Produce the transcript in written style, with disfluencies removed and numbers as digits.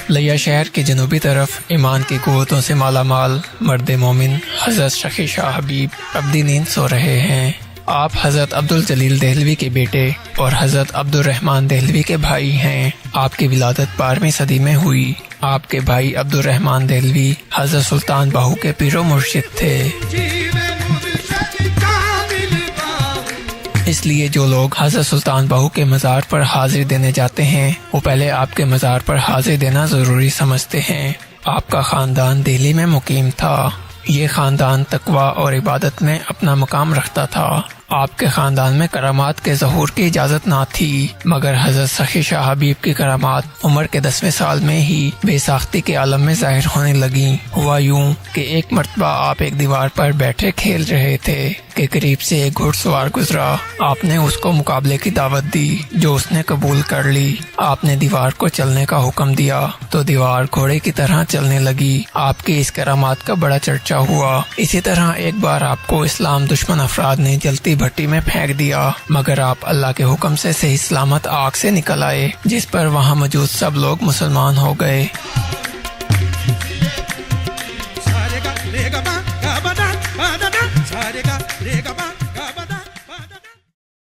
لیا شہر کے جنوبی طرف ایمان کی قوتوں سے مالا مال مرد مومن حضرت شقی شاہ حبیب ابدی نیند سو رہے ہیں۔ آپ حضرت عبدالجلیل دہلوی کے بیٹے اور حضرت عبدالرحمن دہلوی کے بھائی ہیں۔ آپ کی ولادت 12ویں صدی میں ہوئی۔ آپ کے بھائی عبدالرحمن دہلوی حضرت سلطان باہو کے پیر و مرشد تھے۔ اس لیے جو لوگ حضرت سلطان باہو کے مزار پر حاضری دینے جاتے ہیں وہ پہلے آپ کے مزار پر حاضری دینا ضروری سمجھتے ہیں۔ آپ کا خاندان دہلی میں مقیم تھا۔ یہ خاندان تقوی اور عبادت میں اپنا مقام رکھتا تھا۔ آپ کے خاندان میں کرامات کے ظہور کی اجازت نہ تھی، مگر حضرت سخی شاہ حبیب کی کرامات عمر کے 10ویں سال میں ہی بے ساختی کے عالم میں ظاہر ہونے لگیں۔ ہوا یوں کہ ایک مرتبہ آپ ایک دیوار پر بیٹھے کھیل رہے تھے کہ قریب سے ایک گھڑ سوار گزرا۔ آپ نے اس کو مقابلے کی دعوت دی جو اس نے قبول کر لی۔ آپ نے دیوار کو چلنے کا حکم دیا تو دیوار گھوڑے کی طرح چلنے لگی۔ آپ کی اس کرامات کا بڑا چرچا ہوا۔ اسی طرح ایک بار آپ کو اسلام دشمن افراد نے جلتی بھٹی میں پھینک دیا، مگر آپ اللہ کے حکم سے صحیح سلامت آگ سے نکل آئے، جس پر وہاں موجود سب لوگ مسلمان ہو گئے۔ سارے گا رے گا ما گا با دا با دا دا سارے گا رے گا